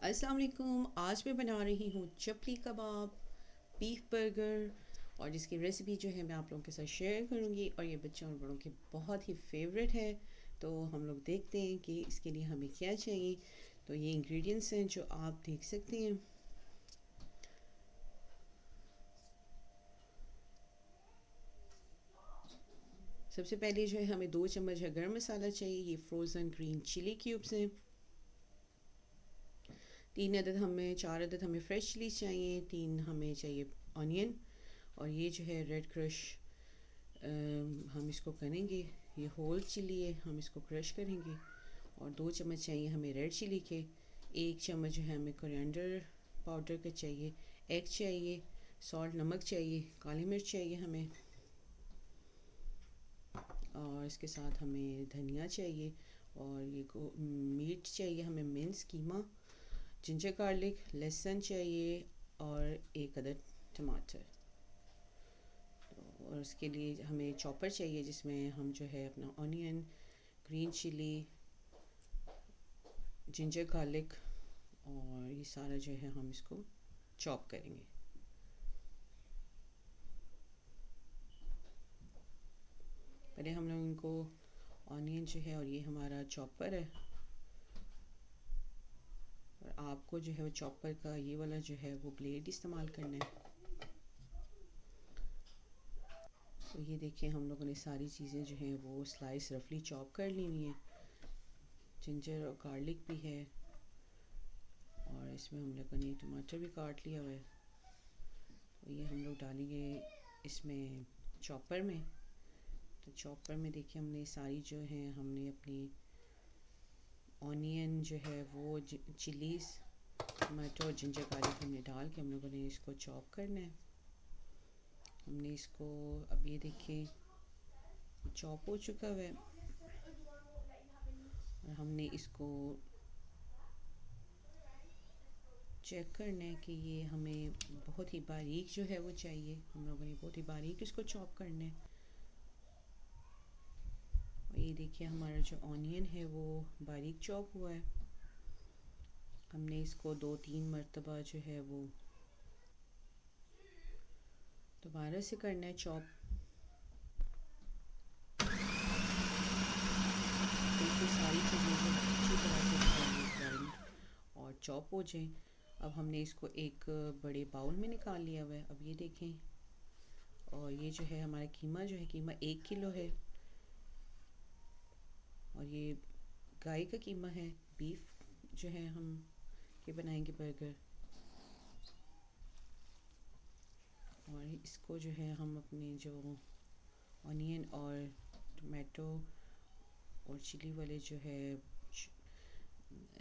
अस्सलाम वालेकुम। आज मैं बना रही हूँ चपली कबाब, बीफ बर्गर और जिसकी रेसिपी जो है मैं आप लोगों के साथ शेयर करूँगी और ये बच्चों और बड़ों की बहुत ही फेवरेट है। तो हम लोग देखते हैं कि इसके लिए हमें क्या चाहिए। तो ये इंग्रेडिएंट्स हैं जो आप देख सकते हैं। सबसे पहले जो है हमें 2 चम्मच है गरम मसाला चाहिए। ये फ्रोज़न ग्रीन चिली क्यूब्स हैं। 4 अदद हमें फ़्रेश चिलीज चाहिए। 3 हमें चाहिए ऑनियन और ये जो है रेड क्रश हम इसको करेंगे। ये होल चिली है, हम इसको क्रश करेंगे। और 2 चम्मच चाहिए हमें रेड चिली के। 1 चम्मच जो है हमें कोरिएंडर पाउडर का चाहिए। एग चाहिए, सॉल्ट नमक चाहिए, काली मिर्च चाहिए हमें। और इसके साथ हमें धनिया चाहिए और ये मीट चाहिए हमें, मिन्स कीमा, जिंजर गार्लिक, लहसुन चाहिए और 1 अदद टमाटर। और उसके लिए हमें चॉपर चाहिए जिसमें हम जो है अपना onion, green chilli, ginger garlic और ये सारा जो है हम इसको चॉप करेंगे। पहले हम लोग इनको ऑनियन जो है, और ये हमारा चॉपर है और आपको जो है वो चॉपर का ये वाला जो है वो ब्लेड इस्तेमाल करना है। तो ये देखिए हम लोगों ने सारी चीज़ें जो हैं वो स्लाइस रफली चॉप कर ली हुई हैं। जिंजर और गार्लिक भी है और इसमें हम लोगों ने टमाटर भी काट लिया हुआ है। तो ये हम लोग डालेंगे इसमें चॉपर में। तो चॉपर में देखिए हमने सारी जो है हमने अपनी ऑनियन जो है वो चिलीज़, टमाटो और जिंजर गार्लिक हमने डाल के हम लोगों ने इसको चॉप करना है। हमने इसको अब ये देखिए चॉप हो चुका है और हमने इसको चेक करना है कि ये हमें बहुत ही बारीक जो है वो चाहिए। हम लोगों ने बहुत ही बारीक इसको चॉप करना है। और ये देखिए हमारा जो ऑनियन है वो बारीक चॉप हुआ है। हमने इसको 2-3 मरतबा जो है वो दोबारा से करना है चॉप। बिल्कुल सारी चीज़ें जो अच्छी तरह से ग्राइंड और चॉप हो जाए। अब हमने इसको एक बड़े बाउल में निकाल लिया हुआ है। अब ये देखें, और ये जो है हमारा कीमा जो है, कीमा 1 किलो है और ये गाय का कीमा है। बीफ जो है हम ये बनाएंगे बर्गर। और इसको जो है हम अपने जो ऑनियन और टमाटो और चिली वाले जो है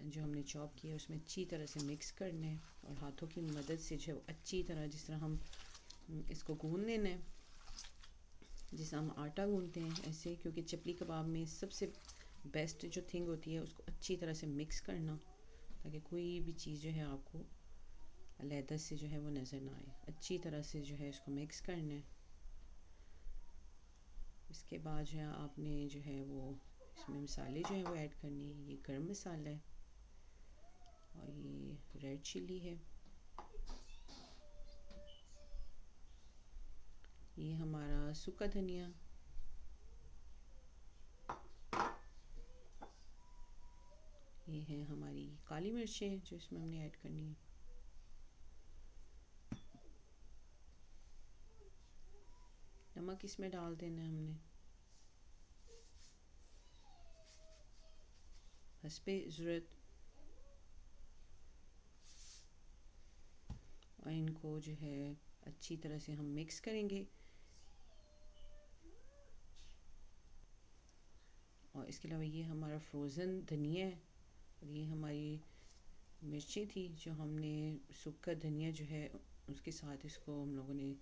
जो हमने चॉप किया उसमें अच्छी तरह से मिक्स करना है और हाथों की मदद से जो है अच्छी तरह, जिस तरह हम इसको गूंद लेना है, जिस हम आटा गूंदते हैं ऐसे। क्योंकि चपली कबाब में सबसे बेस्ट जो थिंग होती है उसको अच्छी तरह से मिक्स करना, ताकि कोई भी चीज़ जो है आपको अलहदा से जो है वो नज़र ना आए। अच्छी तरह से जो है इसको मिक्स करना है। इसके बाद जो है आपने जो है वो इसमें मसाले जो है वो ऐड करने हैं। ये गरम मसाला है और ये रेड चिली है, ये हमारा सूखा धनिया, ये है हमारी काली मिर्चें जो इसमें हमने ऐड करनी है। नमक इसमें डाल देना है हमने हस्बे ज़रूरत। और इनको जो है अच्छी तरह से हम मिक्स करेंगे। और इसके अलावा ये हमारा फ्रोज़न धनिया है और ये हमारी मिर्ची थी जो हमने सूखा धनिया जो है उसके साथ इसको हम लोगों ने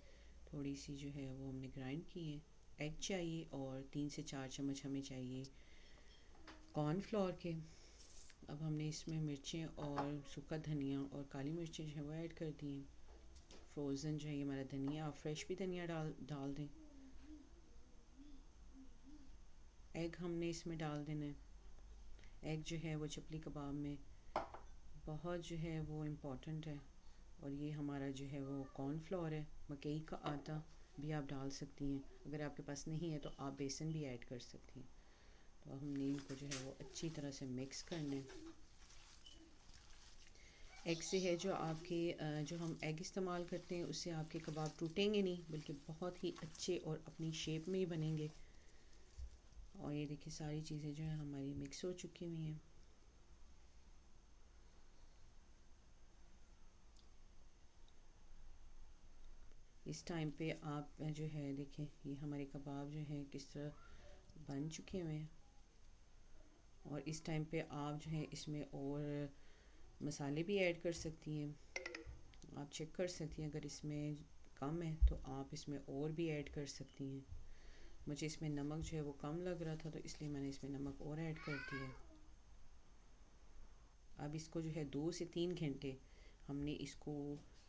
थोड़ी सी जो है वो हमने ग्राइंड की है। एग चाहिए और 3 से 4 चम्मच हमें चाहिए कॉर्नफ्लोर के। अब हमने इसमें मिर्चें और सूखा धनिया और काली मिर्चें जो है वो ऐड कर दी हैं। फ्रोज़न जो है ये हमारा धनिया, आप फ्रेश भी धनिया डाल दें। एग हमने इसमें डाल देना है। एग जो है वो चपली कबाब में बहुत जो है वो इम्पोर्टेंट है। और ये हमारा जो है वो कॉर्नफ्लोर है, मकई का आटा भी आप डाल सकती हैं, अगर आपके पास नहीं है तो आप बेसन भी ऐड कर सकती हैं। तो हमने इनको जो है वो अच्छी तरह से मिक्स करना है। एग से है जो आपके जो हम एग इस्तेमाल करते हैं उससे आपके कबाब टूटेंगे नहीं, बल्कि बहुत ही अच्छे और अपनी शेप में ही बनेंगे। और ये देखिए सारी चीज़ें जो है हमारी मिक्स हो चुकी हुई हैं। इस टाइम पे आप जो है देखें ये हमारे कबाब जो हैं किस तरह बन चुके हुए हैं। और इस टाइम पे आप जो है इसमें और मसाले भी ऐड कर सकती हैं। आप चेक कर सकती हैं, अगर इसमें कम है तो आप इसमें और भी ऐड कर सकती हैं। मुझे इसमें नमक जो है वो कम लग रहा था, तो इसलिए मैंने इसमें नमक और ऐड कर दिया। अब इसको जो है 2 से 3 घंटे हमने इसको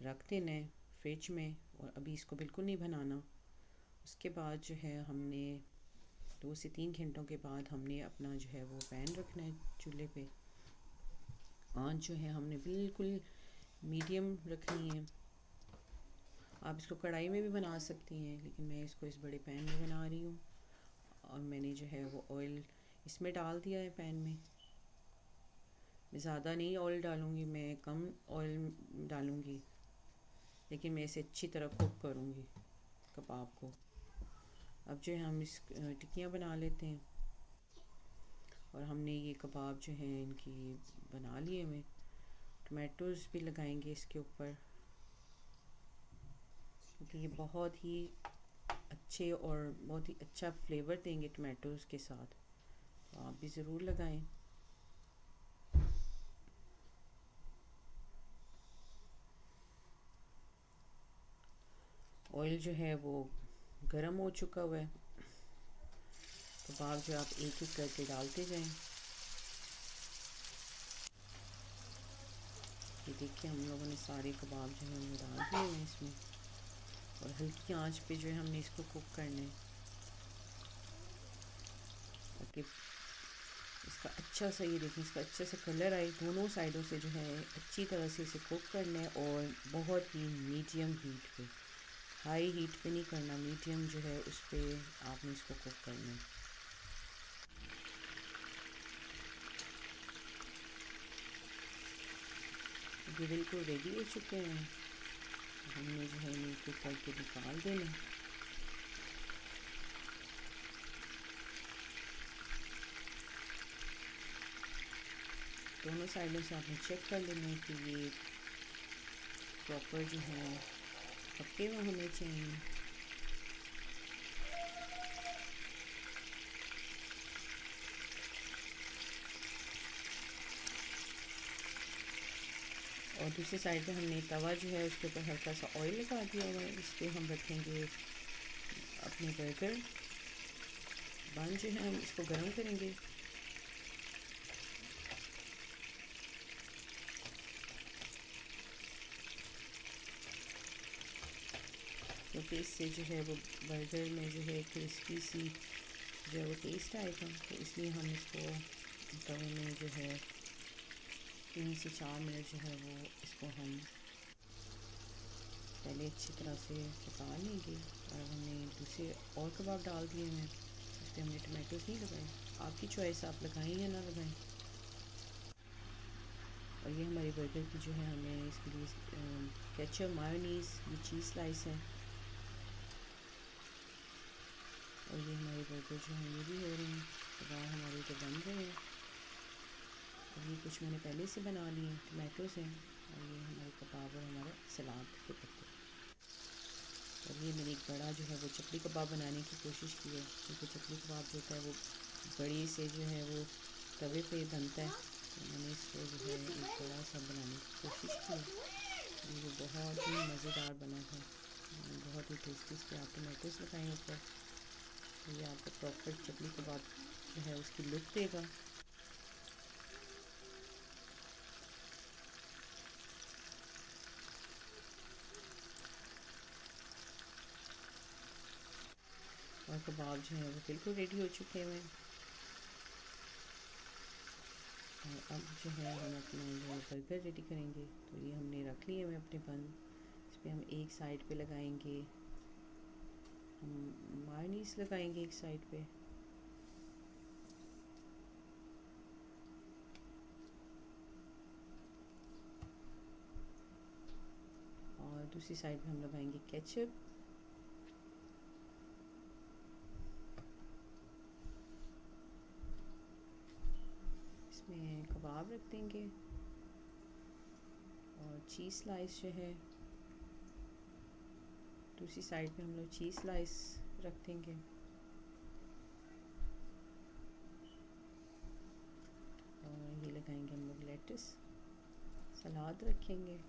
रख देना है फ्रिज में, और अभी इसको बिल्कुल नहीं बनाना। उसके बाद जो है हमने 2 से 3 घंटों के बाद हमने अपना जो है वो पैन रखना है चूल्हे पे। आंच जो है हमने बिल्कुल मीडियम रखनी है। आप इसको कढ़ाई में भी बना सकती हैं, लेकिन मैं इसको इस बड़े पैन में बना रही हूँ। और मैंने जो है वो ऑयल इसमें डाल दिया है पैन में। मैं ज़्यादा नहीं ऑयल डालूँगी, मैं कम ऑयल डालूँगी, लेकिन मैं इसे अच्छी तरह कुक करूँगी कबाब को। अब जो है हम इस टिक्कियाँ बना लेते हैं। और हमने ये कबाब जो हैं इनकी बना लिए हुए। टमाटोज़ भी लगाएंगे इसके ऊपर, क्योंकि ये बहुत ही अच्छे और बहुत ही अच्छा फ्लेवर देंगे टमाटोज़ के साथ, तो आप भी ज़रूर लगाएं। ऑयल जो है वो गरम हो चुका हुआ है। कबाब जो आप एक एक करके डालते जाएं। ये देखिए हम लोगों ने सारे कबाब जो है वो डाल दिए हैं इसमें, और हल्की आंच पे जो है हमने इसको कुक करना है, ताकि इसका अच्छा सा ये देखिए इसका अच्छा सा कलर आए। दोनों साइडों से जो है अच्छी तरह से इसे कुक करना है, और बहुत ही मीडियम हीट पे, हाई हीट पे नहीं करना, मीडियम जो है उस पर आपने इसको कुक करना है। ये बिल्कुल रेडी हो चुके हैं। हमने जो है इन्हें कुक करके निकाल देना। दोनों साइडों से आपने चेक कर लेना है कि ये प्रॉपर जो है पके हुए होने चाहिए। और दूसरी साइड पे हमने तवा जो है उसके ऊपर हल्का सा ऑयल लगा दिया हुआ है। इस पर हम रखेंगे अपने बर्गर बन जो है, हम इसको गर्म करेंगे। क्योंकि इससे जो है वो बर्गर में जो है क्रिस्पी सी जो है वो टेस्ट आएगा, तो इसलिए हम इसको तवे में जो है 3 से 4 मिनट जो है वो इसको हम पहले अच्छी तरह से पका लेंगे। और हमने दूसरे और कबाब डाल दिए हैं, इस पर हमने टमाटोज़ नहीं लगाए। आपकी चॉइस, आप लगाएं या ना लगाएं। और ये हमारी बर्गर की जो है हमें इसके लिए केचप, मायोनीज़, ये चीज़ स्लाइस है। और ये हमारे बर्गर जो हैं ये भी हो रहे हैं, कबाब हमारे तो बन रहे हैं। और ये कुछ मैंने पहले से बना लिए हैं, टमाटोज़ हैं। और ये हमारे कबाब और हमारे सलाद के पत्ते। और ये मैंने एक बड़ा जो है वो चपली कबाब बनाने की कोशिश की है, क्योंकि चपली कबाब जो होता है वो बड़ी से जो है वो तवे पे बनता है। तो मैंने इसको जो है एक बड़ा सा बनाने की कोशिश की है। ये बहुत ही मज़ेदार बना था, बहुत ही टेस्टी। इस पर आप टमाटोज़ लगाएँ ऊपर, तो ये आपको प्रॉपर चपली कबाब जो है उसकी लुक देगा। और कबाब जो है वो बिल्कुल रेडी हो चुके हैं। अब जो है हम अपना जो बर्गर रेडी करेंगे। तो ये हमने रख लिए हैं अपने बन, इस पर हम एक साइड पे लगाएंगे, हम मायोनीज लगाएंगे एक साइड पे, और दूसरी साइड पे हम लगाएंगे केचप। इसमें कबाब रख देंगे और चीज़ स्लाइस जो है दूसरी साइड पे हम लोग चीज़ स्लाइस रख देंगे। और ये लगाएंगे हम लोग लेटस, सलाद रखेंगे।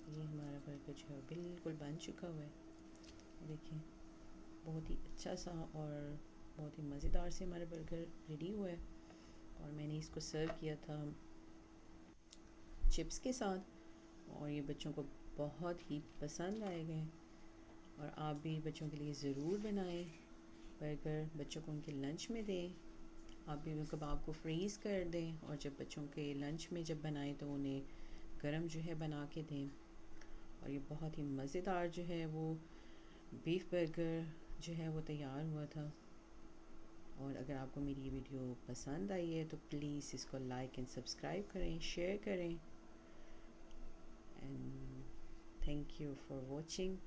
ये हमारा बर्गर जो है बिल्कुल बन चुका हुआ है। देखिए बहुत ही अच्छा सा और बहुत ही मज़ेदार से हमारा बर्गर रेडी हुआ है। और मैंने इसको सर्व किया था चिप्स के साथ और ये बच्चों को बहुत ही पसंद आएगा। और आप भी बच्चों के लिए ज़रूर बनाएं बर्गर, बच्चों को उनके लंच में दें। आप भी कबाब को फ्रीज़ कर दें और जब बच्चों के लंच में जब बनाएं तो उन्हें गरम जो है बना के दें। और ये बहुत ही मज़ेदार जो है वो बीफ बर्गर जो है वो तैयार हुआ था। और अगर आपको मेरी ये वीडियो पसंद आई है तो प्लीज़ इसको लाइक एंड सब्सक्राइब करें, शेयर करें। And thank you for watching.